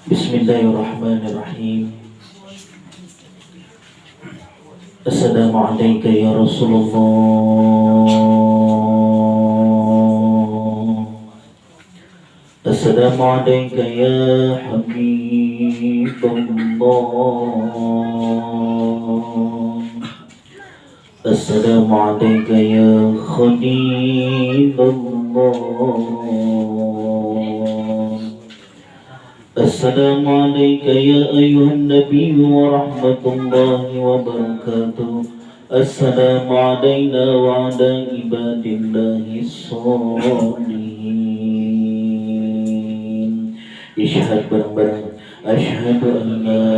Bismillahirrahmanirrahim. Assalamualaikum ya Rasulullah. Assalamualaikum ya Habibullah. Assalamualaikum ya Khalilullah. Assalamualaikum ya ayuhan Nabi wa rahmatullahi wa barakatuh. Assalamualaikum wa ala ibadillahi sholihin. Isyhad bareng-bareng. Asyhadu an la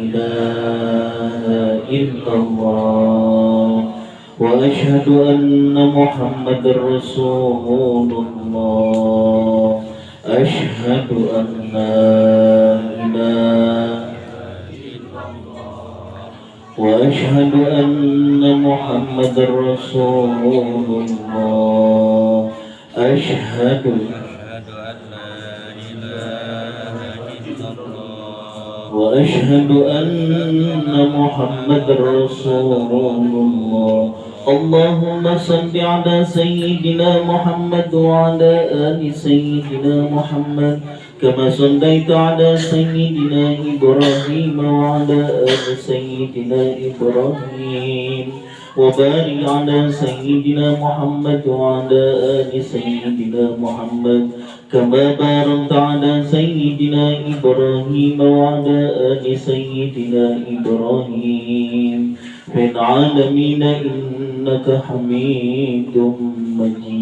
ilaha illallah wa asyhadu anna Muhammadar Rasulullah. Asyhadu an la ilaha wa asyhadu anna Muhammadar Rasulullah. Asyhadu wa asyhadu anna Muhammadar Rasulullah. Allahumma salli ala Sayyidina Muhammad wa ala ali Sayyidina Muhammad kama sallaita ala Sayyidina Ibrahim wa ala ali Sayyidina Ibrahim wa barik ala Sayyidina Muhammad wa ala ali Sayyidina Muhammad kama barakta ala Sayyidina Ibrahim wa ala ali Sayyidina Ibrahim fil alamin innaka Hamidum Majid.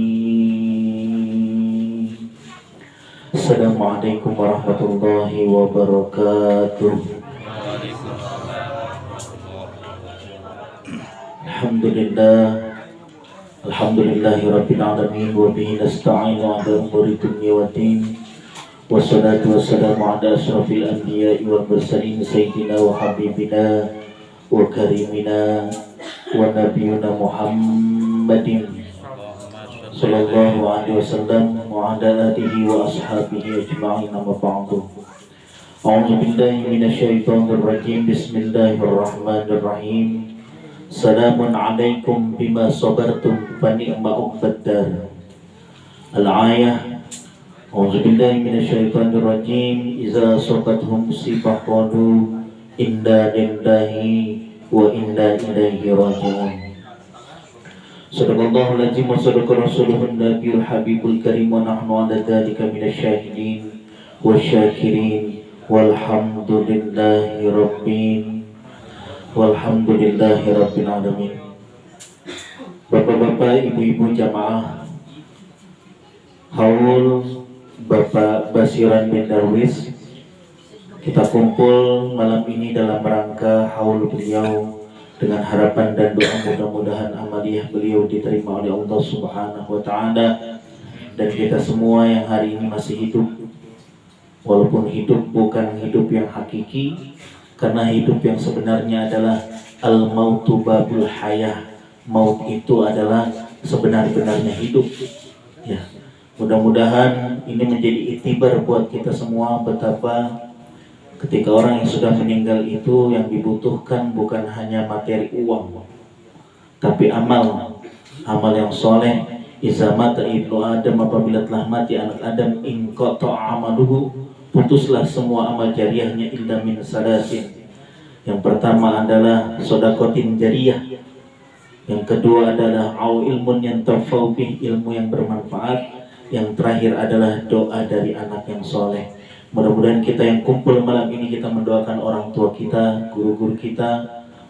Assalamualaikum warahmatullahi wabarakatuh. Alhamdulillahi rabbil alamin wa bihi nasta'inu ala umuri dunya wa din. Wassalatu wassalamu ala asyrafil anbiya'i wal mursalin sayyidina wa habibina wa karimina wa nabiyuna Muhammadin sallallahu alaihi wasallam wa ala alihi wa ashabihi ajma'in, amma ba'du. A'udzu billahi minasyaitonir rajim. Bismillahirrahmanirrahim. Salamun alaikum bima sabartum fa ni'ma uqbaddar. Al-ayah. A'udzu billahi minasyaitonir rajim. Idza saqathum musibah qalu inna lillahi wa inna ilaihi raji'un. Sadaqallahul azim wa sadaqa rasuluhun nabiyul habibul karim wa nahnu ala dzalika minasyahidin wasyakirin walhamdulillahi rabbil alamin. Bapak-bapak, ibu-ibu jamaah Haul Bapak Basiran bin Darwis, kita kumpul malam ini dalam rangka haul beliau dengan harapan dan doa mudah-mudahan amaliyah beliau diterima oleh Allah Subhanahu wa taala, dan kita semua yang hari ini masih hidup, walaupun hidup bukan hidup yang hakiki, karena hidup yang sebenarnya adalah al-mautu babul hayah. Maut itu adalah sebenar-benarnya hidup. Ya, mudah-mudahan ini menjadi iktibar buat kita semua betapa ketika orang yang sudah meninggal itu yang dibutuhkan bukan hanya materi uang, tapi amal yang soleh. Iza mata ibnu Adam, apabila telah mati anak Adam, inqata amaluhu, putuslah semua amal jariahnya illa min salasin. Yang pertama adalah sodakotin jariyah, yang kedua adalah au ilmun yang tafau bih, ilmu yang bermanfaat, yang terakhir adalah doa dari anak yang soleh. Mudah-mudahan kita yang kumpul malam ini kita mendoakan orang tua kita, guru-guru kita,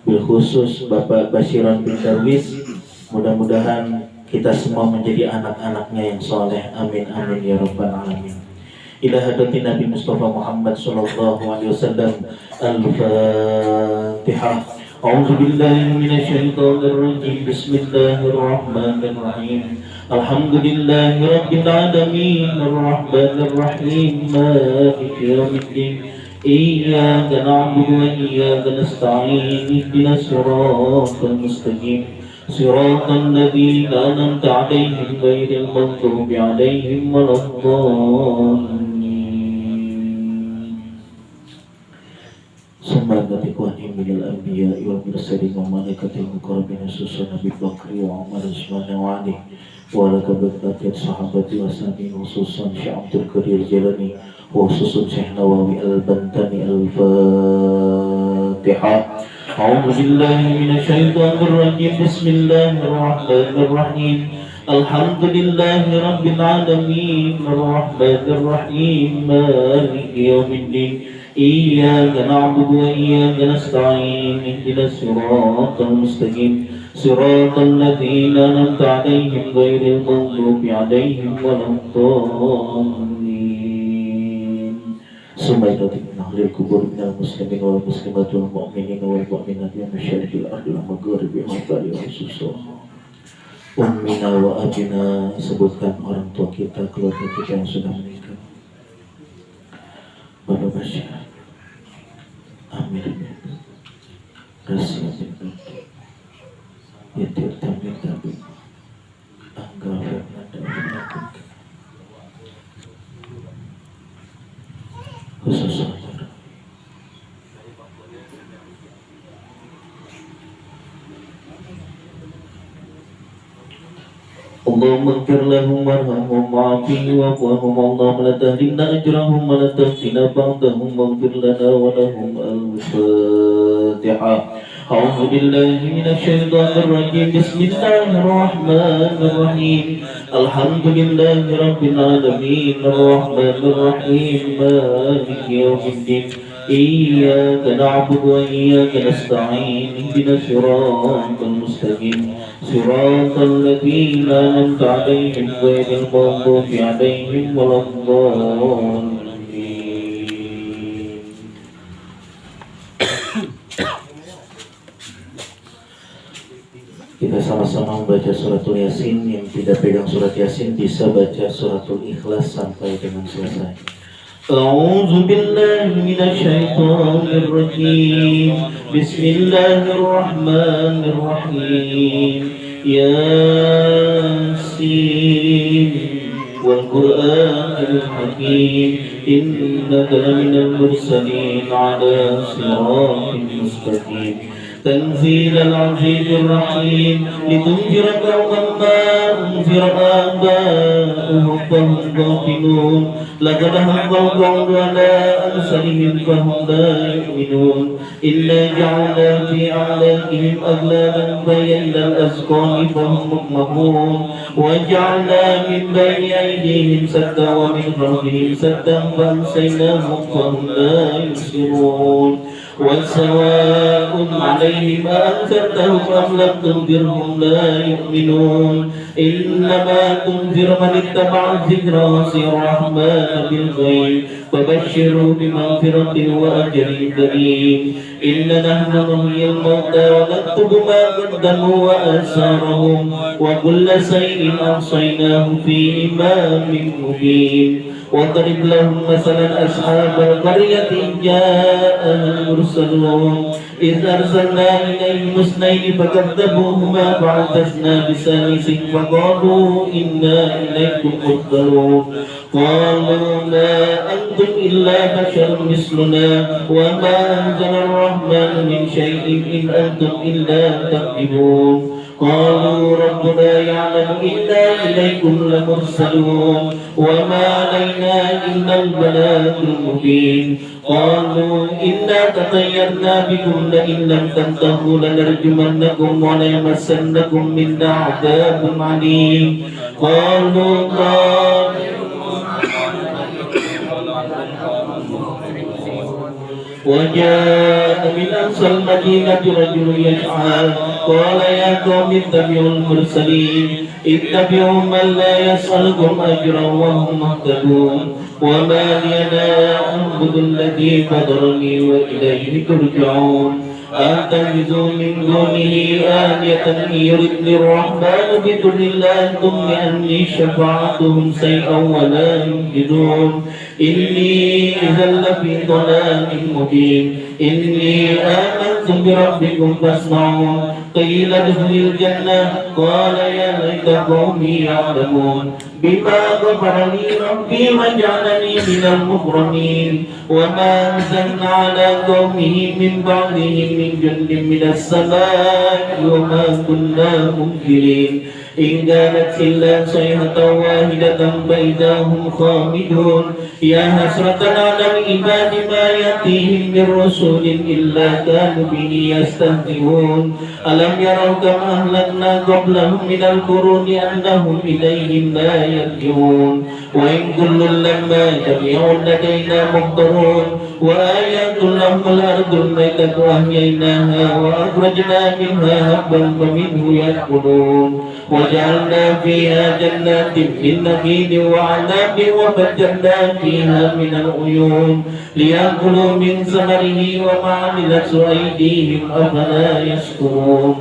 bil khusus Bapak Basiran bin Darwis. Mudah-mudahan kita semua menjadi anak-anaknya yang soleh. Amin amin ya rabbal alamin. Ila hadratin Nabi Mustafa Muhammad sallallahu alaihi wasallam. Al-Fatihah. A'udzu billahi minasyaitonir rajim. Bismillahirrahmanirrahim. Alhamdulillahi rabbil alamin arrahmanir rahim maliki yaumiddin. Iyyaka na'budu wa iyyaka nasta'in. Ihdinas siratal mustaqim. Siratal ladzina an'amta 'alaihim ghairil maghdubi 'alaihim waladdallin. minal anbiya'i wal mursalin wa malaikatil muqarrabin khususan Nabi Bakri wa Umar Usman wa Ali wa ala kabaqatil sahabati wa sahabihin khususan Syekh Abdul Qadir Jilani wa khususan Syekh Nawawi Al-Bantani Al-Fatihah. A'udzu billahi minasyaitonir rajim. Bismillahirrahmanirrahim. Alhamdulillahi rabbil alamin arrahmanir rahim maliki yaumiddin iyyaka na'budu wa iyyaka nasta'in ihdinas siratal mustaqim siratal ladzina an'amta 'alaihim ghairil maghdubi 'alaihim waladdallin. Subhanallahi ahlil kubur minal muslimin wal muslimat wal mu'minin wal mu'minat wa masyariqil ardi wal magharibi wa khususah ummina wa abina, sebutkan orang tua kita, keluarga kita yang sudah menikah. Bapak Bashir, Amir bin Rasia bin Abdul Yatir Tamir Tabi Angga Fernanda bin khusus اللهم اغفر لهم وارحمهم وعافهم واعف عنهم اللهم لا تهلكنا اجرهم ولا تفتنا بعدهم واغفر لنا ولهم. الفاتحة. أعوذ بالله من الشيطان الرجيم. بسم الله الرحمن الرحيم. الحمد لله رب العالمين الرحمن الرحيم مالك يوم الدين إياك نعبد وإياك نستعين اهدنا الصراط المستقيم صراط الذين أنعمت عليهم غير المغضوب عليهم ولا الضالين. Kita sama-sama membaca suratul Yasin. Yang tidak pegang surat Yasin bisa baca suratul Ikhlas sampai dengan selesai. أعوذ بالله من الشيطان الرجيم. بسم الله الرحمن الرحيم. ياسين والقرآن الحكيم إنك لمن المرسلين على صراط مستقيم تنزيل العزيز الرحيم لتنذر قوما ما أنذر آباؤهم فهم غافلون لقد حق القول على أمثالهم فهم لا يؤمنون إلا جعلنا في أعناقهم أغلالا فهي إلى الأذقان فهم مقمحون وجعلنا من بين أيديهم سدا ومن خلفهم سدا فأغشيناهم فهم لا يبصرون وسواء عليهم أأنذرتهم أم لم تنذرهم لا يؤمنون إنما تنذر من اتبع الذكر وخشي الرحمن بالغيب فبشروا بمغفرة وأجر كريم. إنا نحن نحيي الموتى ونكتب ما قدموا وآثارهم وكل شيء أحصيناه في إمام مبين. واضرب لهم مثلا أصحاب القرية إذ جاءها المرسلون إذ أرسلنا إليهم اثنين فكذبوهما فعززنا بثالث فقالوا إنا إليكم مرسلون قالوا ما أنتم إلا بشر مثلنا وما أنزل الرحمن من شيء إن أنتم إلا تكذبون قالوا ربنا يعلم إنا إليكم لمرسلون وما علينا إلا البلاغ المبين. قالوا إنا تطيرنا بكم لئن لم تنتهوا لنرجمنكم وليمسنكم منا عذاب عليم. قالوا وجاء من أقصى المدينة رجل يسعى قال يا قوم اتبعوا المرسلين اتبعوا من لا يسألكم أجرا وهم مهتدون وما لي لا أعبد الذي فطرني وإليه ترجعون أتخذوا من دونه آلهة إن يردني الرحمن بضر لا تغن عني شفاعتهم شيئا ولا ينقذون إني إذا لفي ضلال مبين. إني آمنت بربكم فاسمعون. قيل ادخل الجنة قال يا ليت قومي يعلمون بما غفر لي ربي وجعلني من المكرمين وما أنزلنا على قومه من بعدهم من جند من السماء وما كنا منزلين إن كانت إلا صيحة واحدة فإذا هم خامدون يا حسرة على العباد ما يأتيهم من رسول إلا كانوا به يستهزئون ألم يروا كم أهلكنا قبلهم من القرون أنهم إليهم لا يرجعون وإن كل لما جميع لدينا محضرون وآيات لهم الأرض الميتة أحييناها وأخرجنا منها هبا فمنه يأكلون وجعلنا فيها جنات من نخيل وعناب وفجرنا فيها من العيون ليأكلوا من ثمره وما عملت أيديهم أفلا يشكرون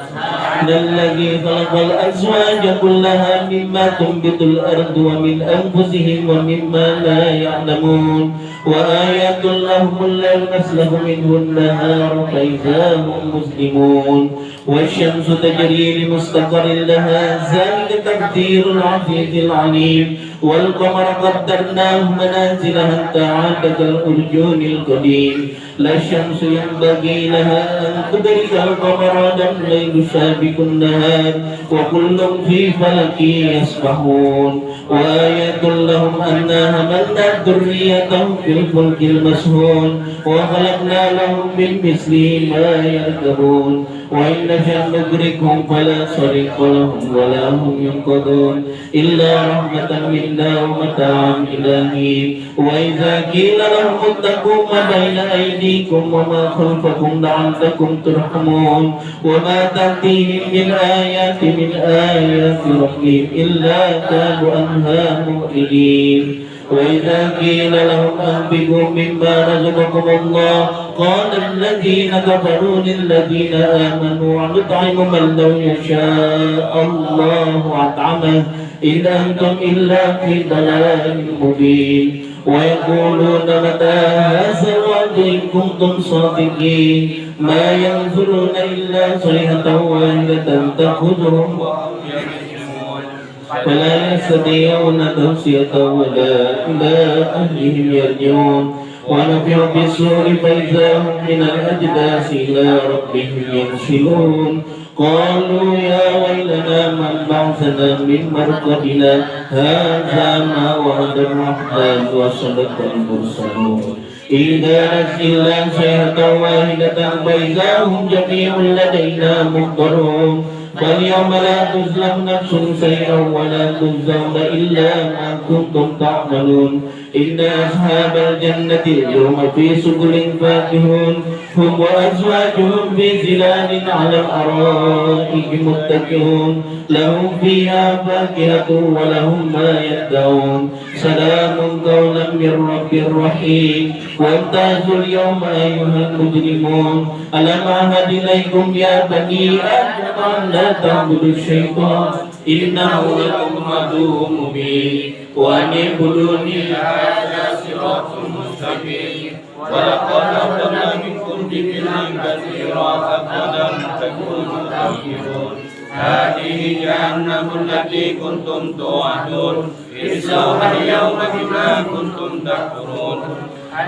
سبحان الذي خلق الأزواج كلها مما تنبت الأرض ومن أنفسهم ومما لا يعلمون وآيات لهم الليل نسلخ منه النهار فإذا هم مسلمون والشمس تجري لمستقر لها ذلك تقدير العزيز العليم والقمر قدرناه منازل حتى عاد كالأرجون القديم لا الشمس ينبغي لها أن تدرك القمر ولا الليل سابق النهار وكل في فلك يسبحون وآية لهم أنا حملنا ذريتهم في الفلك المسحون وخلقنا لهم من مثله ما يركبون وإن نشأ ندركهم فلا صريخ لهم ولا هم ينقذون إلا رحمة منا ومتاعا إلى حين وإذا قيل لهم اتقوا ما بين أيديكم وما خلفكم لعلكم ترحمون وما تأتيهم من آيات ربهم إلا كانوا عنها معرضين وإذا قيل لهم أنفقوا مما رزقكم الله قال الذين كفروا للذين آمنوا نطعم من لو يشاء الله أطعمه إن أنتم إلا في ضلال مبين ويقولون متى هذا الوعد إن كنتم صادقين ما ينظرون إلا صيحة واحدة تأخذهم فلا يستطيعون توصية ولا إلى أهلهم يرجعون ونفخ في الصور فإذا هم من الأجداث إلى ربهم ينسلون قالوا يا ويلنا من بعثنا من مرقدنا هذا ما وعد الرحمن وصدق المرسلون إن كانت إلا صيحة واحدة فإذا هم جميع لدينا محضرون فاليوم لا تظلم نفس شيئا ولا تجزون إلا ما كنتم تعملون إن أصحاب الجنة اليوم في سبل فاكهون هم وأزواجهم في ظلال على الأرائك متكئون لهم فيها فاكهة ولهم ما يدعون سلام قولا من رب رحيم وامتازوا اليوم أيها المجرمون ألم أعهد إليكم يا بني آدم لا تعبدوا الشيطان إنه لكم عدو مبين وأن اعبدوني هذا صراط مستقيم ولقد أخذنا منكم جبلا كثيرا أفلم تكونوا تعقلون هذه جهنم التي كنتم توعدون اصلوها اليوم بما كنتم تكفرون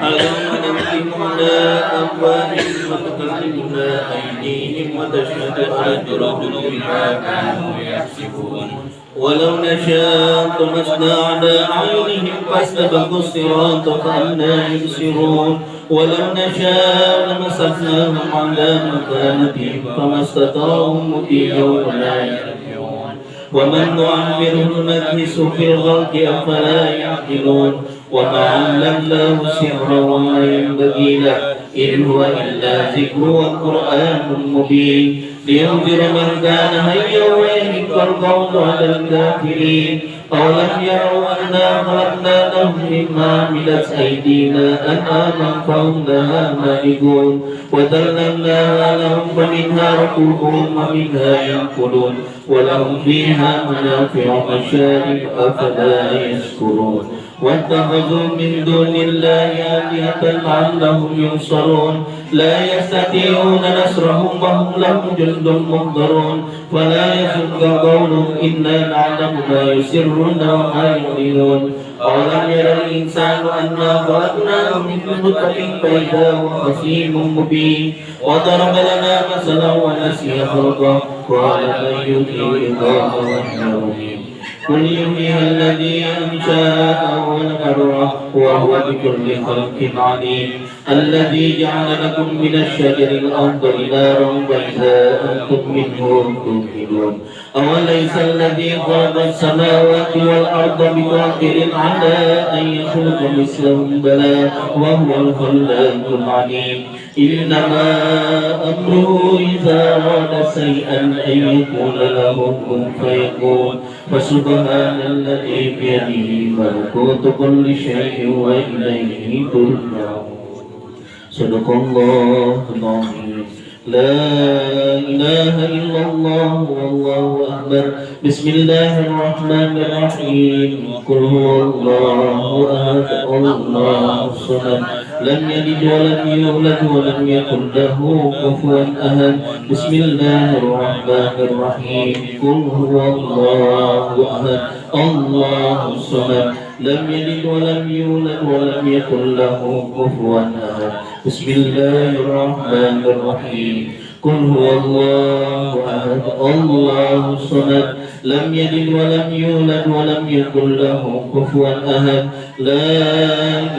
اليوم نختم على أفواههم وتكلمنا أيديهم وتشهد أرجلهم بما كانوا يكسبون ولو نشاء طمسنا على أعينهم فاستبقوا الصراط فأنى يبصرون ولو نشاء لمسخناهم على مكانتهم فما استطاعوا مضيا ولا يرجعون ومن نعمره نكسه في الخلق أفلا يعقلون وما علمناه السحر وما ينبغي له إن هو إلا ذكر وقرآن مبين لينذر من كان حيا ويحق القول على الكافرين أولم يروا أنا خلقنا لهم مما عملت أيدينا أنعاما فهم لها مالكون وذللناها لهم فمنها ركوبهم ومنها يأكلون ولهم فيها منافع مشارب أفلا يشكرون واتخذوا من دون الله آلهة لعلهم ينصرون لا يستطيعون نصرهم وهم لهم جند محضرون فلا يحزنك قولهم إنا نعلم ما يسرون وما يعلنون أولم ير الإنسان أنا خلقناه من نطفة فإذا هو خصيم مبين وضرب لنا مثلا ونسي خلقه قال من يحيي العظام وهي رميم قل يحييها الذي أنشأها أول مرة وهو بكل خلق عليم الذي جعل لكم من الشجر الأخضر نارا فإذا أنتم منه توقدون أوليس الذي خلق السماوات والأرض بقادر على أن يخلق مثلهم بلى وهو الخلاق العليم إنما أمره إذا أراد شيئا أن يقول له كن فيكون فسبحان الذي بيده ملكوت كل شيء وإليه ترجعون صدق الله العظيم لا إله إلا الله والله أكبر بسم الله الرحمن الرحيم قل هو الله أحد الله الصمد لم يلد ولم يولد ولم يكن له كفوا أحد بسم الله الرحمن الرحيم قل هو الله أحد الله الصمد لم يلد ولم يولد ولم يكن له كفوا أحد بسم الله الرحمن الرحيم قل هو الله أحد الله الصمد لم يلد ولم يولد ولم يكن له كفوا أحد لا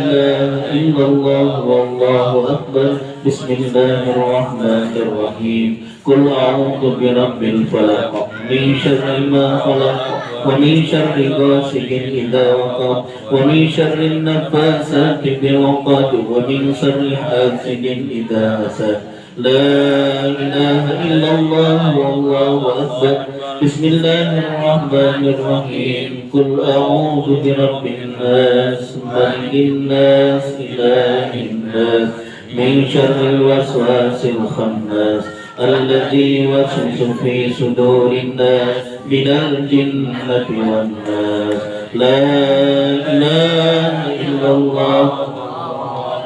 إله إلا الله والله أكبر بسم الله الرحمن الرحيم قل أعوذ برب الفلق من شر ما خلق ومن شر غاسق إذا وقب ومن شر النفاثات في العقد ومن شر حاسد إذا حسد لا إله إلا الله والله أكبر بسم الله الرحمن الرحيم قل أعوذ برب الناس ملك الناس إله الناس من شر الوسواس الخناس الذي يوسوس في صدور الناس من الجنة والناس لا إله إلا الله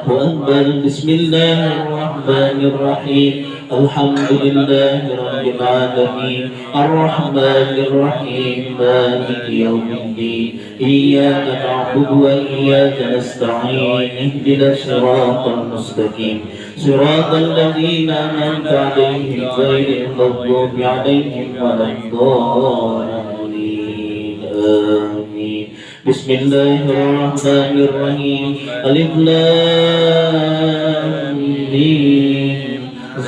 أكبر بسم الله الرحمن الرحيم الحمد لله رب العالمين الرحمن الرحيم مالك يوم الدين إياك نعبد وإياك نستعين اهدنا الصراط المستقيم صراط الذين أنعمت عليهم غير المغضوب عليهم ولا الضالين آمين بسم الله الرحمن الرحيم ألف لام ميم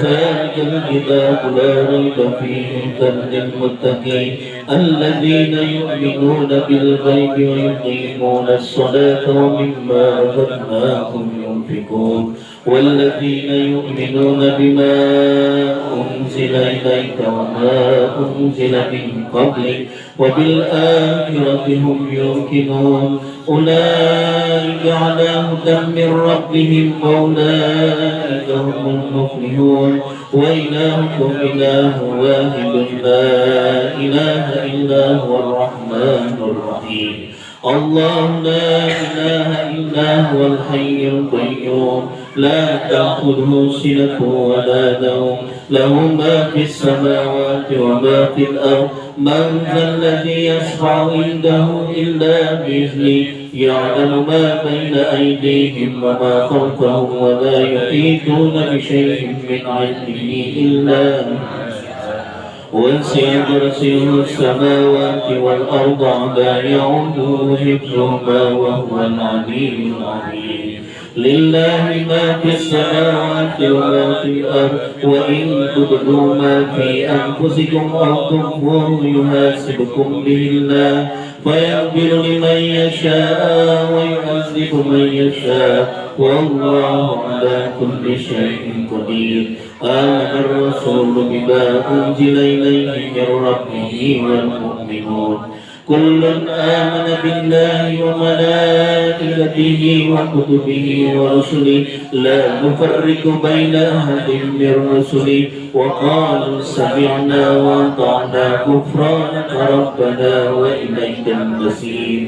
ذلك الكتاب لا ريب فيه هدى للمتقين الذين يؤمنون بالغيب ويقيمون الصلاة ومما رزقناهم ينفقون والذين يؤمنون بما أنزل إليك وما أنزل من قبلك وبالآخرة هم يوقنون أولئك على هدى من ربهم وأولئك هم المفلحون وإلهكم إله واحد لا إله إلا هو الرحمن الرحيم الله لا إله إلا هو الحي القيوم لا تأخذه سنة ولا نوم له ما في السماوات وما في الأرض من ذا الذي يشفع عنده إلا بإذنه يعلم ما بين أيديهم وما خلفهم ولا يحيطون بشيء من علمه إلا وسع كرسيه السماوات والأرض لا يعوده حفظهما وهو العلي العظيم لله ما في السماوات وما في الأرض وإن تبدوا ما في أنفسكم أو تخفوه يحاسبكم به الله فيغفر لمن يشاء ويعذب من يشاء والله على كل شيء قدير آمن الرسول بما أنزل إليه من ربه والمؤمنون كل آمن بالله وملائكته وكتبه ورسله لا نفرق بين أحد من رسله وقالوا سمعنا وأطعنا غفرانك ربنا وإليك المصير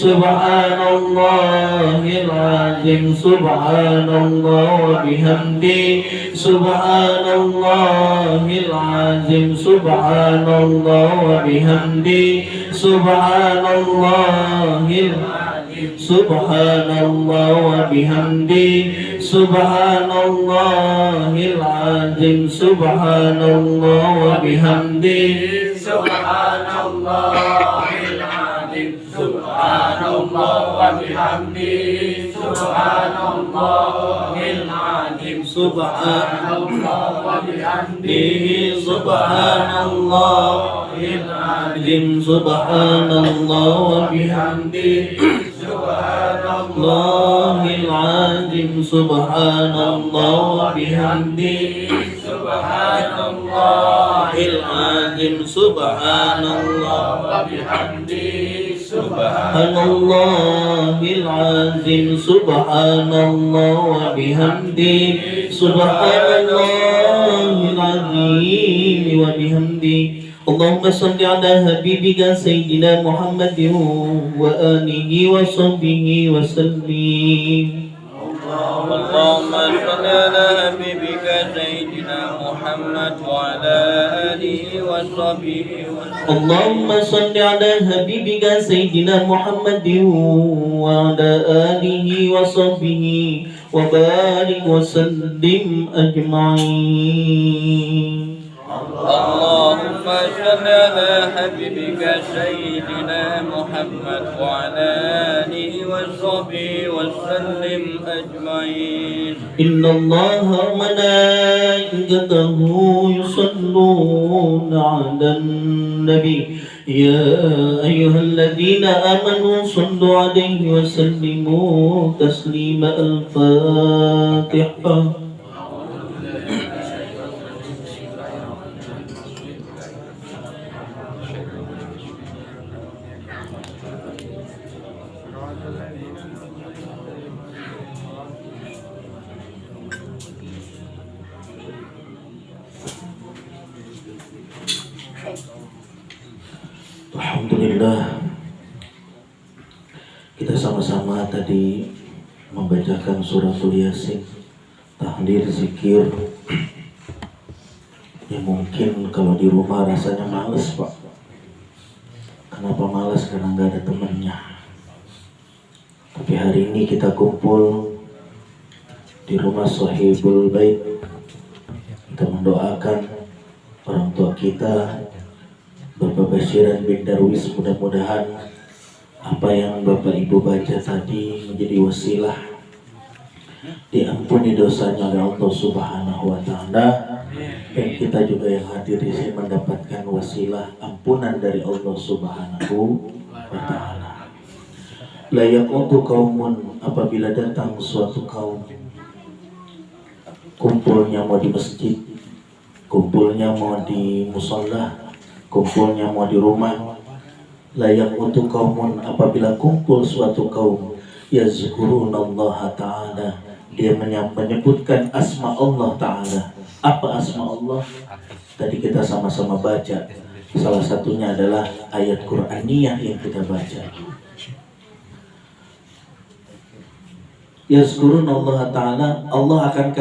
Subhanallahil azim, subhanallah wa bihamdi, subhanallahil azim, subhanallah wa bihamdi, subhanallahil azim, subhanallah wa bihamdi, subhanallahil azim, subhanallah wa bihamdi, subhanallahil azim, subhanallah wa bihamdi, subhanallahil azim, subhanallah wa bihamdi, subhanallahil azim, subhanallah wa bihamdi, subhanallahil azim, subhanallah wa bihamdi, subhanallahil azim, subhanallah wa bihamdi, subhanallahil azim, subhanallah wa bihamdi, subhanallahil azim wa bihamdi. Allahumma salli ala habibika sayyidina Muhammadin wa alihi wa sahbihi wa sallim. اللهم صل على حبيبك سيدنا محمد وعلى آله وصحبه وسلم. اللهم صل على حبيبك سيدنا محمد وعلى آله وصحبه وبارك وسلم أجمعين. اللهم صل على حبيبك سيدنا محمد وعلى آله وصحبه وسلم أجمعين. إن الله وملائكته يصلون على النبي يا أيها الذين آمنوا صلوا عليه وسلموا تسليما. الفاتحة. Alhamdulillah, kita sama-sama tadi membacakan suratul Yasin, tahlil, zikir. Ya mungkin kalau di rumah rasanya males, Pak. Kenapa males? Karena nggak ada temennya. Tapi hari ini kita kumpul di rumah Sahibul Bait. Kita mendoakan orang tua kita, Bapak Basyiran bin Darwis, mudah-mudahan apa yang Bapak Ibu baca tadi menjadi wasilah diampuni dosanya oleh Allah Subhanahu wa taala, dan kita juga yang hadir di sini mendapatkan wasilah ampunan dari Allah Subhanahu wa taala. Layak untuk kaumun apabila datang suatu kaum, kumpulnya mau di masjid, kumpulnya mau di musola, kumpulnya mau di rumah. Layak untuk kaumun apabila kumpul suatu kaum, yazkurunallaha ta'ala, dia menyebutkan asma Allah ta'ala. Apa asma Allah? Tadi kita sama-sama baca. Salah satunya adalah ayat Qur'aniyah yang kita baca. Yazkurunallaha ta'ala, Allah akan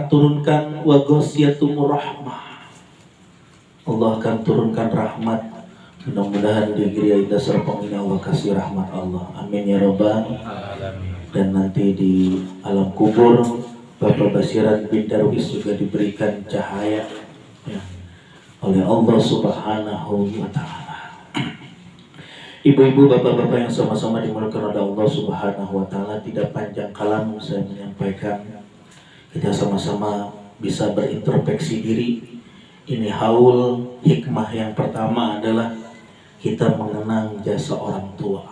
turunkan wa ghasyiyatumur rahmah. Allah akan turunkan rahmat. Mudah-mudahan di Gereja Indah Serpong ini Allah kasih rahmat Allah. Amin ya Rabbal alamin. Dan nanti di alam kubur Bapak Basyiran bin Darwis juga diberikan cahaya ya, oleh Allah Subhanahu wa taala. Ibu-ibu, bapak-bapak yang sama-sama dimuliakan oleh Allah Subhanahu wa taala, tidak panjang kalam saya menyampaikan, kita sama-sama bisa berintrospeksi diri. Ini haul hikmah yang pertama adalah kita mengenang jasa orang tua.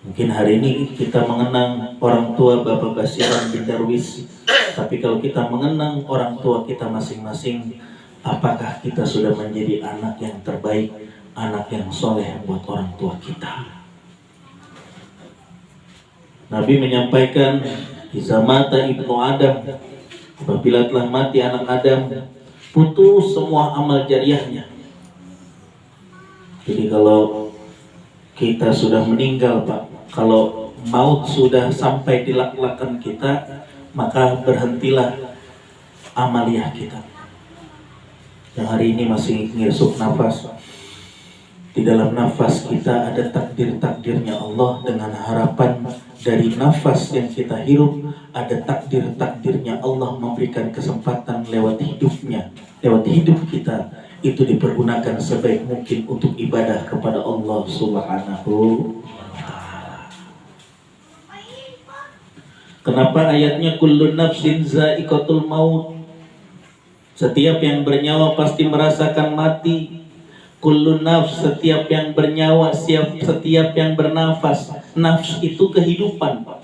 Mungkin hari ini kita mengenang orang tua Bapak Basyiran bin Darwis, tapi kalau kita mengenang orang tua kita masing-masing, apakah kita sudah menjadi anak yang terbaik, anak yang soleh buat orang tua kita? Nabi menyampaikan, "Iza mata ibnu Adam", apabila telah mati anak Adam, putus semua amal jariahnya. Jadi kalau kita sudah meninggal Pak, kalau maut sudah sampai di lak-lakan kita, maka berhentilah amaliyah kita. Yang hari ini masih ngirsuk nafas, di dalam nafas kita ada takdir-takdirnya Allah, dengan harapan dari nafas yang kita hirup ada takdir-takdirnya Allah memberikan kesempatan lewat hidupnya, lewat hidup kita itu dipergunakan sebaik mungkin untuk ibadah kepada Allah Subhanahu wa ta'ala. Kenapa ayatnya kullu nafsin za'iqatul maut? Setiap yang bernyawa pasti merasakan mati. Kullu nafs, setiap yang bernyawa, setiap yang bernafas. Nafs itu kehidupan, Pak.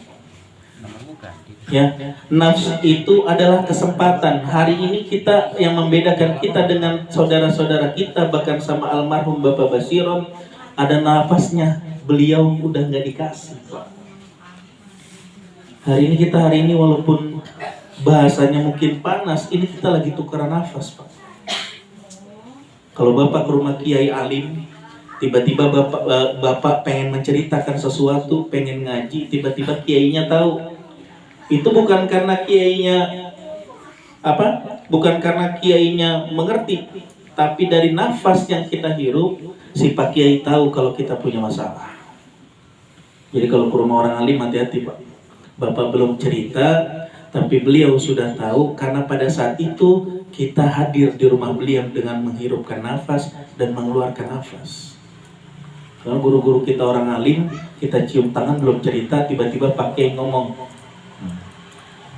Ya, nafs itu adalah kesempatan. Hari ini kita, yang membedakan kita dengan saudara-saudara kita, bahkan sama almarhum Bapak Basiron, ada nafasnya. Beliau udah nggak dikasih, Pak. Hari ini walaupun bahasanya mungkin panas, ini kita lagi tukeran nafas, Pak. Kalau Bapak ke rumah Kiai Alim, tiba-tiba Bapak pengen menceritakan sesuatu, pengen ngaji, tiba-tiba Kiainya tahu. Itu bukan karena Kiainya bukan karena Kiainya mengerti, tapi dari nafas yang kita hirup, si Pak Kiai tahu kalau kita punya masalah. Jadi kalau ke rumah orang alim, hati-hati Pak. Bapak belum cerita, tapi beliau sudah tahu, karena pada saat itu kita hadir di rumah beliau dengan menghirupkan nafas dan mengeluarkan nafas. Kalau guru-guru kita orang alim, kita cium tangan belum cerita, tiba-tiba pakai ngomong.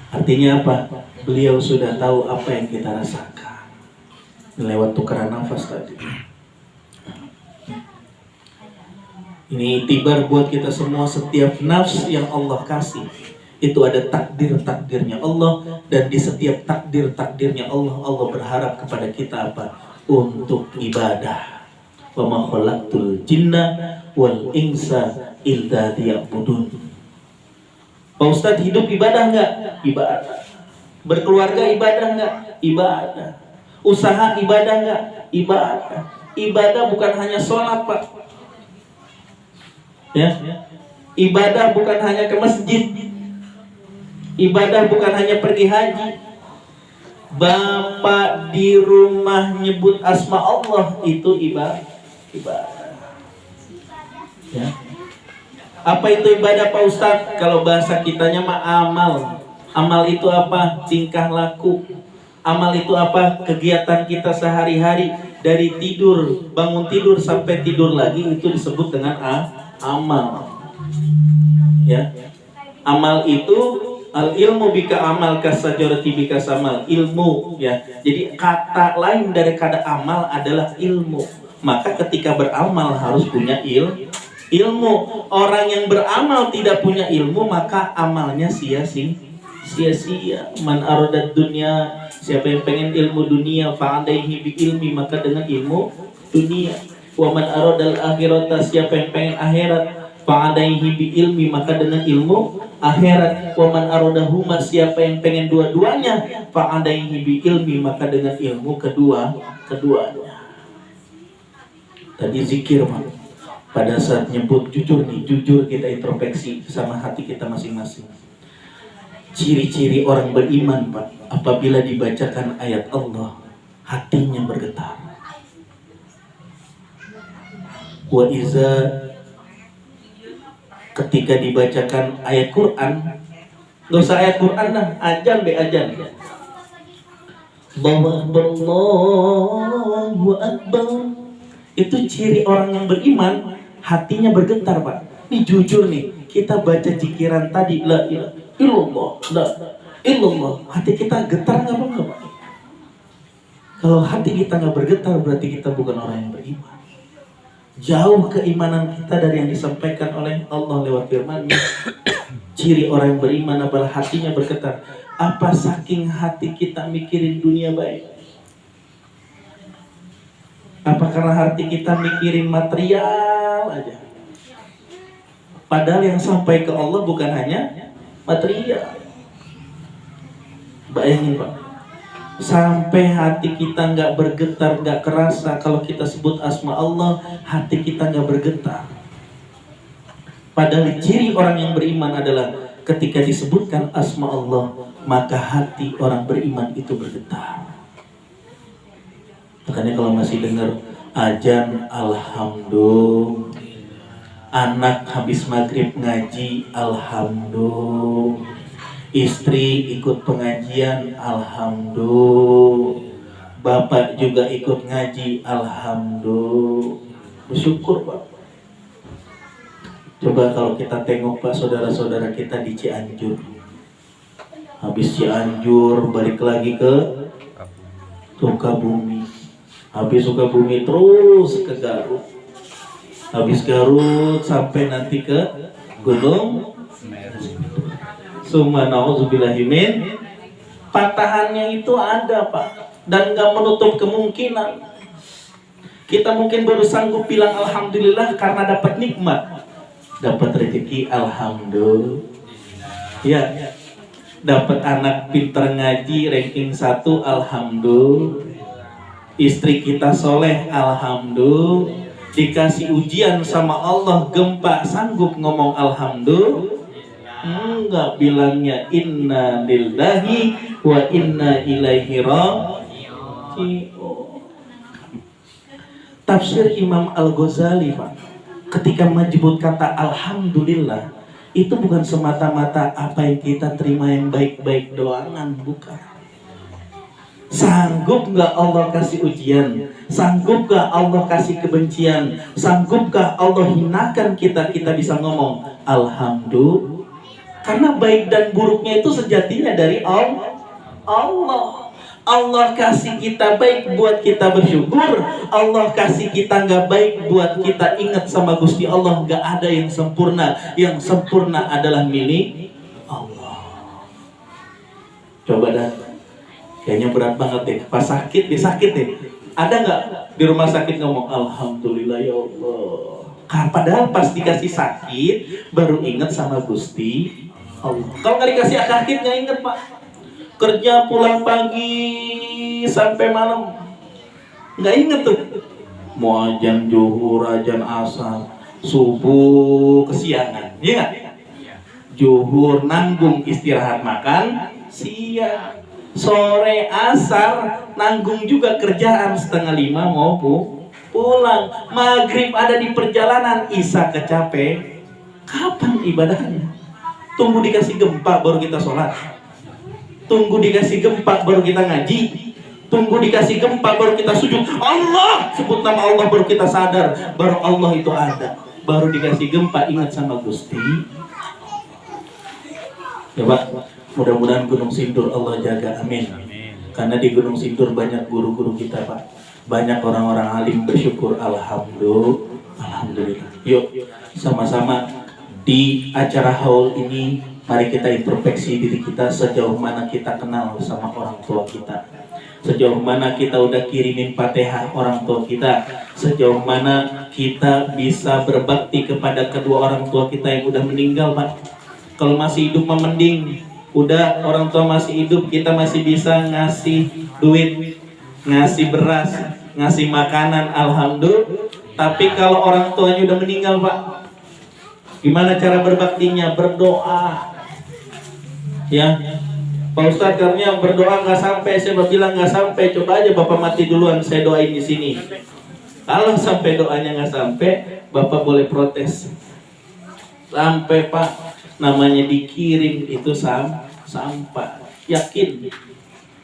Artinya apa? Beliau sudah tahu apa yang kita rasakan lewat tukeran nafas tadi. Ini tibar buat kita semua, setiap nafs yang Allah kasih itu ada takdir-takdirnya Allah, dan di setiap takdir-takdirnya Allah, Allah berharap kepada kita apa? Untuk ibadah. Wa ma khalaqtul jinna wal insa illa liya'budun. Pak Ustadz, hidup ibadah enggak? Ibadah. Berkeluarga ibadah enggak? Ibadah. Usaha ibadah enggak? Ibadah. Ibadah bukan hanya sholat, Pak. Ya. Ibadah bukan hanya ke masjid. Ibadah bukan hanya pergi haji. Bapak di rumah nyebut asma Allah, itu ibadah. Ya. Apa itu ibadah Pak Ustadz? Kalau bahasa kitanya mah amal. Amal itu apa? Tingkah laku. Amal itu apa? Kegiatan kita sehari-hari, dari tidur, bangun tidur sampai tidur lagi, itu disebut dengan amal. Ya. Amal itu al ilmu bika amal kasajarati bika samal, ilmu, ya. Jadi kata lain dari kata amal adalah ilmu. Maka ketika beramal harus punya ilmu. Orang yang beramal tidak punya ilmu, maka amalnya sia-sia. Man aradat dunya, siapa yang pengen ilmu dunia, fa'alaihi bi ilmi, maka dengan ilmu dunia. Wa man aradal akhirata, siapa yang pengen akhirat, fa'alaihi bi ilmi, maka dengan ilmu akhirat. Wa man aradahuma, siapa yang pengen dua-duanya, fa'alaihi bi ilmi, maka dengan ilmu keduanya. Tadi zikir, Pak. Pada saat nyebut jujur nih, jujur kita introspeksi sama hati kita masing-masing. Ciri-ciri orang beriman, Pak, apabila dibacakan ayat Allah, hatinya bergetar. Wa iza, ketika dibacakan ayat Quran, gak usah ayat Quran lah, ajan. Allahu Akbar, Allahu Akbar. Itu ciri orang yang beriman, hatinya bergetar, Pak. Ini jujur nih, kita baca zikiran tadi, la ilaha illallah, la illallah, hati kita getar nggak Pak? Kalau hati kita nggak bergetar, berarti kita bukan orang yang beriman. Jauh keimanan kita dari yang disampaikan oleh Allah lewat firman-Nya. Ciri orang yang beriman adalah hatinya bergetar. Apa saking hati kita mikirin dunia baik? Apa karena hati kita mikirin material aja? Padahal yang sampai ke Allah bukan hanya material. Bayangin Pak, sampai hati kita nggak bergetar, nggak kerasa kalau kita sebut asma Allah, hati kita nggak bergetar. Padahal ciri orang yang beriman adalah ketika disebutkan asma Allah, maka hati orang beriman itu bergetar. Makanya kalau masih dengar azan, alhamdulillah. Anak habis maghrib ngaji, alhamdulillah. Istri ikut pengajian, alhamdulillah. Bapak juga ikut ngaji, alhamdulillah. Bersyukur Pak. Coba kalau kita tengok Pak, saudara-saudara kita di Cianjur. Habis Cianjur balik lagi ke Sukabumi. Habis Sukabumi terus ke Garut. Habis Garut sampai nanti ke Gunung Summa na'udzubillahimin. Patahannya itu ada Pak, dan gak menutup kemungkinan. Kita mungkin baru sanggup bilang alhamdulillah karena dapat nikmat, dapat rezeki, alhamdulillah. Ya, dapat anak pintar ngaji ranking 1, alhamdulillah. Istri kita soleh, alhamdulillah. Dikasih ujian sama Allah, gempa, sanggup ngomong alhamdulillah? Enggak, bilangnya inna lillahi wa inna ilaihi raji'un. Tafsir Imam Al-Ghazali Pak, ketika menyebut kata alhamdulillah, itu bukan semata-mata apa yang kita terima yang baik-baik doangan, bukan. Sanggup gak Allah kasih ujian? Sanggup gak Allah kasih kebencian? Sanggup gak Allah hinakan kita? Kita bisa ngomong alhamdulillah. Karena baik dan buruknya itu sejatinya dari Allah. Allah kasih kita baik buat kita bersyukur. Allah kasih kita gak baik buat kita ingat sama Gusti Allah. Gak ada yang sempurna. Yang sempurna adalah milik Allah. Coba dah, kayaknya berat banget deh. Pas sakit, dia sakit deh. Ada gak di rumah sakit ngomong alhamdulillah ya Allah? Padahal pas dikasih sakit baru ingat sama Gusti Allah. Kalau nggak dikasih sakit nggak inget Pak. Kerja pulang pagi sampai malam nggak inget tuh. Mau azan zuhur, azan asar, subuh kesiangan, iya nggak? Zuhur nanggung istirahat makan siang, sore asar nanggung juga kerjaan 4:30 mau pulang, maghrib ada di perjalanan, isya kecape. Kapan ibadahnya? Tunggu dikasih gempa baru kita sholat. Tunggu dikasih gempa baru kita ngaji. Tunggu dikasih gempa baru kita sujud. Allah, sebut nama Allah baru kita sadar. Baru Allah itu ada. Baru dikasih gempa ingat sama Gusti. Ya Pak, mudah-mudahan Gunung Sindur Allah jaga, amin. Karena di Gunung Sindur banyak guru-guru kita Pak. Banyak orang-orang alim bersyukur, alhamdulillah. Alhamdulillah. Yuk, sama-sama di acara haul ini, mari kita introspeksi diri kita, sejauh mana kita kenal sama orang tua kita, sejauh mana kita udah kirimin Fatihah orang tua kita, sejauh mana kita bisa berbakti kepada kedua orang tua kita yang udah meninggal Pak. Kalau masih hidup mending, udah orang tua masih hidup kita masih bisa ngasih duit, ngasih beras, ngasih makanan, alhamdulillah. Tapi kalau orang tuanya udah meninggal Pak, gimana cara berbaktinya? Berdoa. Ya, Pak Ustadz, karena berdoa nggak sampai, saya bilang nggak sampai. Coba aja Bapak mati duluan, saya doain di sini. Kalau sampai doanya nggak sampai, Bapak boleh protes. Sampai Pak, namanya dikirim itu sampah. Yakin?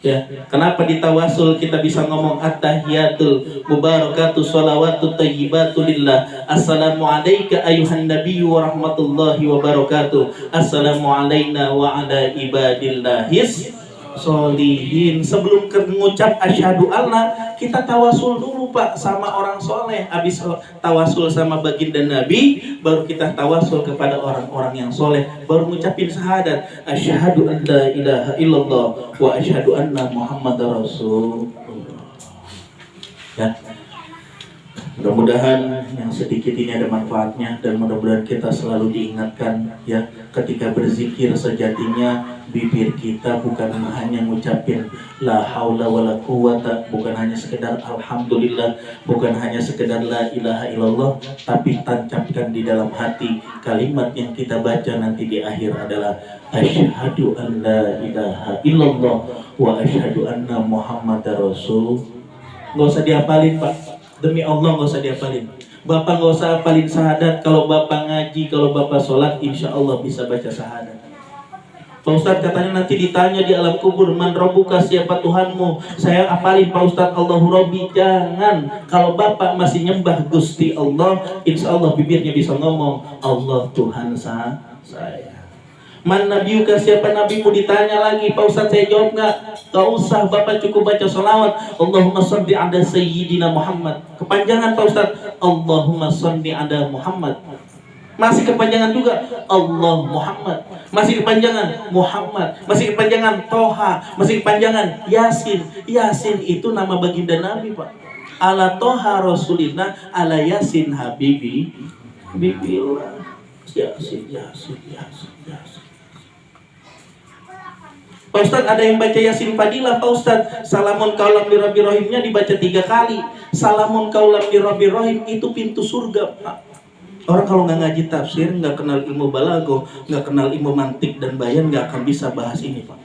Ya, kenapa di tawasul kita bisa ngomong at-tahiyatul mubarakatuh sholawatut thayyibatu lillah. Assalamu alayka ayuhan nabiyyu wa rahmatullahi wa barakatuh. Assalamu alayna wa ala ibadillahis sholihin. Sebelum mengucap asyhadu alla, kita tawasul dulu Pak sama orang soleh. Habis tawasul sama baginda Nabi, baru kita tawasul kepada orang-orang yang soleh, baru ngucapin syahadat asyhadu an la ilaha illallah wa asyhadu anna muhammadar rasulullah. Ya, mudah-mudahan yang sedikit ini ada manfaatnya, dan mudah-mudahan kita selalu diingatkan ya, ketika berzikir sejatinya bibir kita bukan hanya ngucapin La haula wala quwata, bukan hanya sekedar alhamdulillah, bukan hanya sekedar la ilaha illallah, tapi tancapkan di dalam hati kalimat yang kita baca nanti di akhir adalah asyhadu an la ilaha illallah wa asyhadu anna muhammadar rasul. Nggak usah dihafalin Pak, demi Allah nggak usah dihafalin. Bapak nggak usah hafalin syahadat, kalau Bapak ngaji, kalau Bapak sholat, insya Allah bisa baca syahadat. Pak Ustadz katanya nanti ditanya di alam kubur, man rabbuka, siapa Tuhanmu? Saya apalin Pak Ustadz, Allahu Rabbi. Jangan. Kalau Bapak masih nyembah Gusti Allah, insya Allah bibirnya bisa ngomong, Allah Tuhan saya. Man nabiuka, siapa nabimu? Ditanya lagi, Pak Ustadz saya jawab nggak? Gak usah, Bapak cukup baca sholawat, Allahumma sholli ala Sayyidina Muhammad. Kepanjangan Pak Ustadz, Allahumma sholli ala Muhammad. Masih kepanjangan juga Allah Muhammad, masih kepanjangan Muhammad, masih kepanjangan Toha, masih kepanjangan Yasin. Yasin itu nama baginda Nabi Pak. Ala Toha Rasulina, ala Yasin Habibi, Bibillah. Yasin, Yasin, Yasin, Yasin. Pak Ustadz ada yang baca Yasin Fadilah Pak Ustadz. Salamun kaulam li Rabbi Rahimnya dibaca 3 kali. Salamun kaulam li Rabbi Rahim itu pintu surga Pak. Orang kalau nggak ngaji tafsir, nggak kenal ilmu balaghah, nggak kenal ilmu mantik dan bayan, nggak akan bisa bahas ini Pak.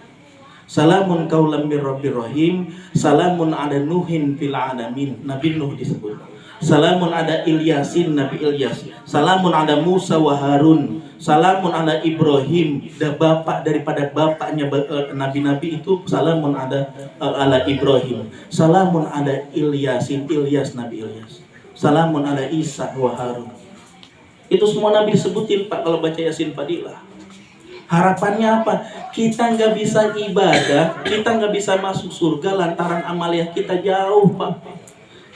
Salamun kaulam mir rabbir rahim, salamun ada Nuhin fil alamin, Nabi Nuh disebut. Salamun ada Ilyasin, Nabi Ilyas. Salamun ada Musa wa Harun. Salamun ada Ibrahim, dan bapak daripada bapaknya nabi-nabi itu. Salamun ada ala Ibrahim. Salamun ada Ilyasin, Ilyas, Nabi Ilyas. Salamun ada Isa wa Harun. Itu semua Nabi disebutin Pak kalau baca Yasin Fadilah. Harapannya apa? Kita nggak bisa ibadah, kita nggak bisa masuk surga lantaran amaliah kita jauh Pak.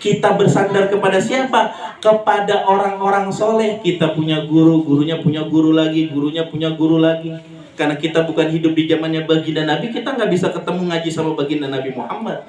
Kita bersandar kepada siapa? Kepada orang-orang soleh. Kita punya guru, gurunya punya guru lagi, gurunya punya guru lagi. Karena kita bukan hidup di zamannya baginda Nabi, kita nggak bisa ketemu ngaji sama baginda Nabi Muhammad.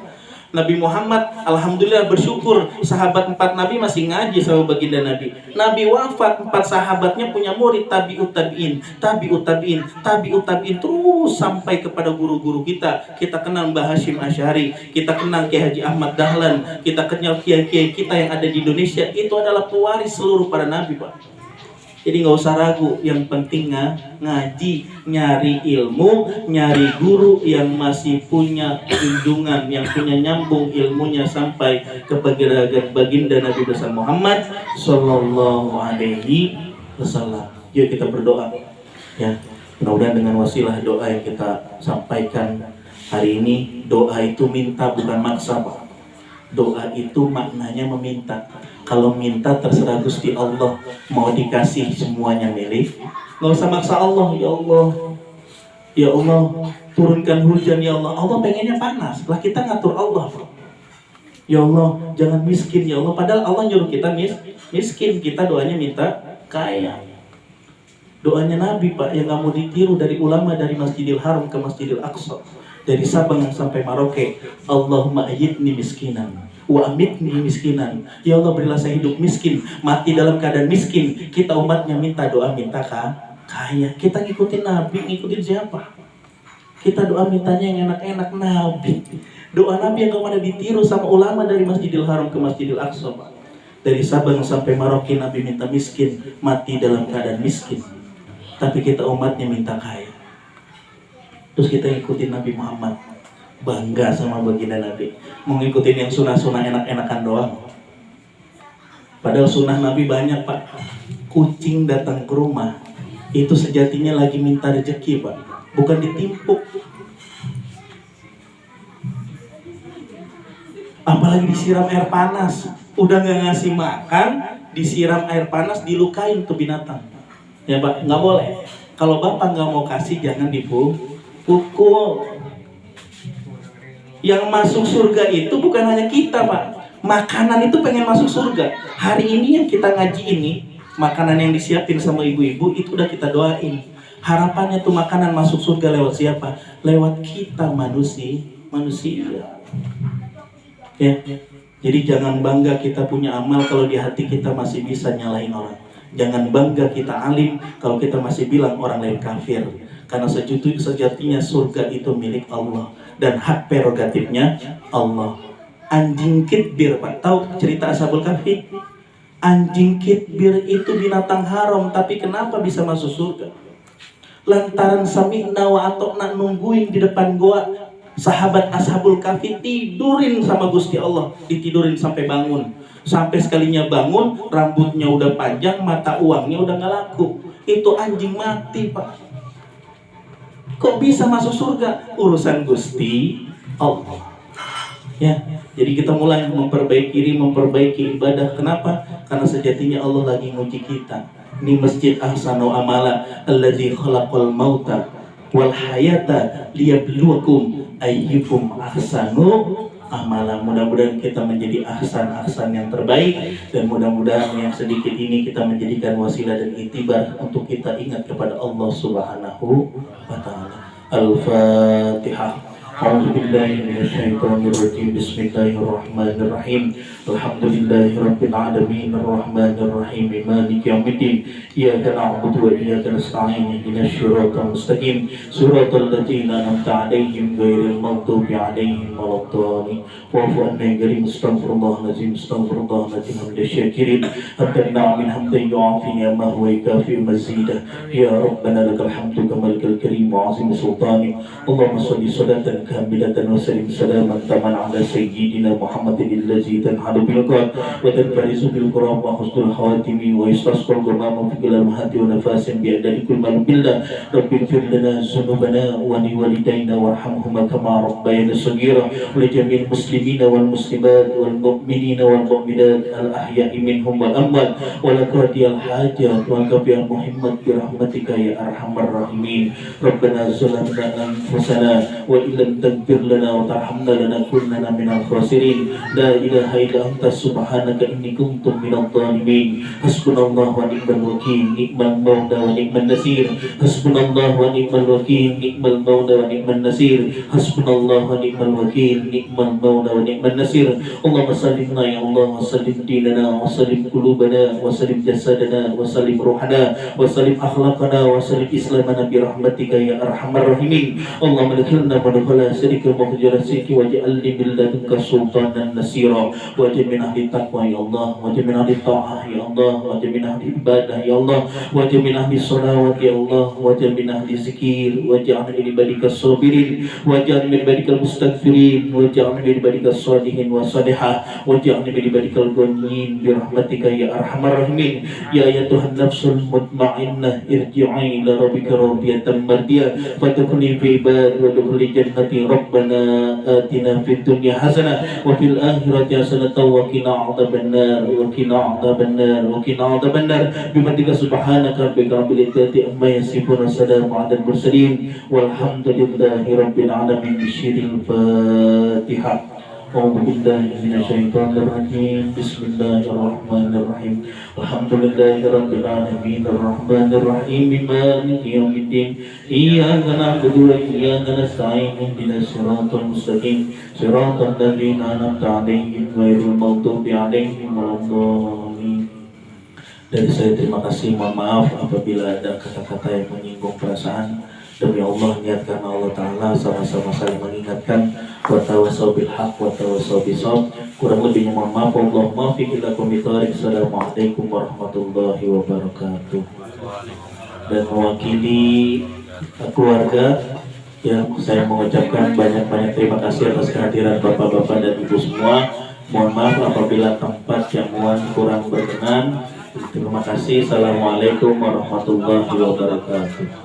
Nabi Muhammad, alhamdulillah bersyukur, sahabat 4 Nabi masih ngaji sama baginda Nabi. Nabi wafat, 4 sahabatnya punya murid, tabi'ut tabi'in, tabi'ut tabi'in, tabi'ut tabi'in, terus sampai kepada guru-guru kita. Kita kenal Mbah Hashim Asy'ari, kita kenal Kiai Haji Ahmad Dahlan, kita kenal kiai-kiai kita yang ada di Indonesia. Itu adalah pewaris seluruh para Nabi Pak. Jadi nggak usah ragu, yang penting ngaji, nyari ilmu, nyari guru yang masih punya junjungan, yang punya nyambung ilmunya sampai ke baginda Nabi besar Muhammad Sallallahu Alaihi Wasallam. Yuk kita berdoa, ya. Mudah-mudahan dengan wasilah doa yang kita sampaikan hari ini, doa itu minta bukan maksa Pak. Doa itu maknanya meminta. Kalau minta terserah Gusti Allah, mau dikasih semuanya milik. Nggak usah maksa Allah, ya Allah, ya Allah, turunkan hujan ya Allah. Allah pengennya panas, lah kita ngatur Allah. Ya Allah, jangan miskin ya Allah. Padahal Allah nyuruh kita miskin, kita doanya minta kaya. Doanya Nabi Pak yang nggak mau ditiru dari ulama dari Masjidil Haram ke Masjidil Aqsa, dari Sabang sampai Merauke. Allahumma ayyidni miskinan wa amitni miskinan. Ya Allah, berilah saya hidup miskin, mati dalam keadaan miskin. Kita umatnya minta doa minta kaya. Kita ngikutin Nabi, ngikutin siapa? Kita doa mintanya yang enak-enak, Nabi. Doa Nabi yang kemana ditiru sama ulama dari Masjidil Haram ke Masjidil Aqsa. Dari Sabang sampai Merauke Nabi minta miskin, mati dalam keadaan miskin. Tapi kita umatnya minta kaya. Terus kita ngikutin Nabi Muhammad, bangga sama baginda Nabi, mau ngikutin yang sunah-sunah enak-enakan doang. Padahal sunah Nabi banyak Pak. Kucing datang ke rumah itu sejatinya lagi minta rezeki Pak, bukan ditimpuk. Apalagi disiram air panas, udah gak ngasih makan, disiram air panas, dilukain tuh binatang. Ya Pak, nggak boleh. Kalau Bapak nggak mau kasih, jangan dipukul. Yang masuk surga itu bukan hanya kita Pak. Makanan itu pengen masuk surga. Hari ini yang kita ngaji ini, makanan yang disiapin sama ibu-ibu itu udah kita doain. Harapannya tuh makanan masuk surga lewat siapa? Lewat kita manusia. Ya. Jadi jangan bangga kita punya amal kalau di hati kita masih bisa nyalahin orang. Jangan bangga kita alim kalau kita masih bilang orang lain kafir. Karena sejatinya surga itu milik Allah. dan hak prerogatifnya Allah. Anjing kitbir, Pak, tahu cerita Ashabul Kahfi? Anjing kitbir itu binatang haram, tapi kenapa bisa masuk surga? Lantaran sami'na wa atokna, nungguin di depan goa. Sahabat Ashabul Kahfi tidurin sama Gusti Allah, ditidurin sampai bangun. Sampai sekalinya bangun, rambutnya udah panjang, mata uangnya udah gak laku. Itu anjing mati, Pak. Kok bisa masuk surga? Urusan Gusti Allah. Ya, jadi kita mulai memperbaiki diri, memperbaiki ibadah. Kenapa? Karena sejatinya Allah lagi nguji kita. Ini masjid ahsanu amala allazi khalaqal mauta wal hayata liyabluwakum ayyukum ahsanu amala. Mudah-mudahan kita menjadi ahsan yang terbaik, dan mudah-mudahan yang sedikit ini kita menjadikan wasilah dan itibar untuk kita ingat kepada Allah Subhanahu wa taala. Al-Fatihah. A'udzubillahi minasyaitonirrajim. Bismillahirrahmanirrahim. Alhamdulillahirabbil alamin arrahmanirrahim maliki yaumiddin. Iyyaka na'budu wa iyyaka nasta'in. Ihdinas siratal mustaqim. Siratal ladzina an'amta 'alaihim ghairil maghdubi 'alaihim waladdallin. Wa'fu 'anna ya karim. Astaghfirullahaladzim. Astaghfirullahaladzim. Hamdan syakirin. Hamdan na'min hamdan yu'afi ni'amahu wa yukafi mazidah. Ya Rabbana lakal hamdu kamal karim wa 'azim sultanik. Allahumma shalli salatan kamilatan wa sallim salaman taman ala sayyidina Muhammadin allazi tanhalu bil qad wa tanfarizu bil quram wa husnul khawatimi wa yastasqal ghamama fi kilal hati wa nafasin bi adadi kul man billah. Rabbil fir lana dzunubana wa li walidayna warhamhuma kama rabbayana shaghira wa li jami'il muslimina wal muslimat wal mu'minina wal mu'minat al ahya'i minhum wal amwat wa la qadiyal hajat wa qadiyal muhammad bi rahmatika ya arhamar rahimin. Rabbana zalamna anfusana wa illam taghfir lana wa tarhamna lanakunanna minal khasirin. La ilaha illa anta subhanaka inni kuntu minadh dhalimin. Hasbunallahu wa ni'mal wakeel, ni'mal mawla wa ni'man nasir. Hasbunallahu wa ni'mal wakeel, ni'mal mawla wa ni'man nasir. Hasbunallahu wa ni'mal wakeel, ni'mal mawla wa ni'man nasir. Allahumma sallimna ya Allah, wa sallim dinana, wa sallim qulubana, wa sallim jasadana, wa sallim ruhana, wa sallim akhlaqana, wa sallim islamana bi rahmatika ya arhamar rahimin. Allahumma adkhilna madkhala syarika maghfirah sirki waj'alni min ladunka sultanan nasira. Waj'al min ahli taqwa ya Allah, waj'al min ahli ta'ah ya Allah, waj'al min ahli ibadah ya Allah, waj'al min ahli sholawat ya Allah, waj'al min ahli zikir, waj'al min ibadika sabirin, waj'al min ibadika mustaghfirin, waj'al min ibadika salihin wa salihah, waj'al min ibadika al-ghaniyin bi rahmatika ya arhamar rahimin. Ya ayatuhan nafsul mutmainnah irji'i ila rabbika radiyatan mardiyah fadkhuli fi ibad wa dkhuli jannati. Rabbana atina fid dunya hasanah wa fil akhirati hasanah wa qina adzabannar wa qina adzabannar wa qina adzabannar bimadika subhanaka rabbil izzati amma yasifun wa salamun 'alal mursalin walhamdulillahi rabbil alamin. Bisyiril Fatihah. A'udzu billahi minasyaitonir rajim. Bismillahirrahmanirrahim. Alhamdulillahirabbil alamin arrahmanir rahim maliki yaumiddin. Iyyaka na'budu wa iyyaka nasta'in. Ihdinas siratal mustaqim. Siratal ladzina an'amta 'alaihim ghairil maghdubi 'alaihim waladdallin. Dari saya terima kasih, mohon maaf apabila ada kata-kata yang menyinggung perasaan. Demi Allah, niat karena Allah Ta'ala, sama-sama saling mengingatkan. Wa tawassaw bil haqq wa tawassaw bis sabr. Kurang lebihnya mohon maaf. Allahumma fiq ila kumitarik. Assalamualaikum warahmatullahi wabarakatuh. Dan mewakili keluarga, ya, saya mengucapkan banyak-banyak terima kasih atas kehadiran bapak-bapak dan ibu semua. Mohon maaf apabila tempat jamuan kurang berkenan. Terima kasih. Assalamualaikum warahmatullahi wabarakatuh.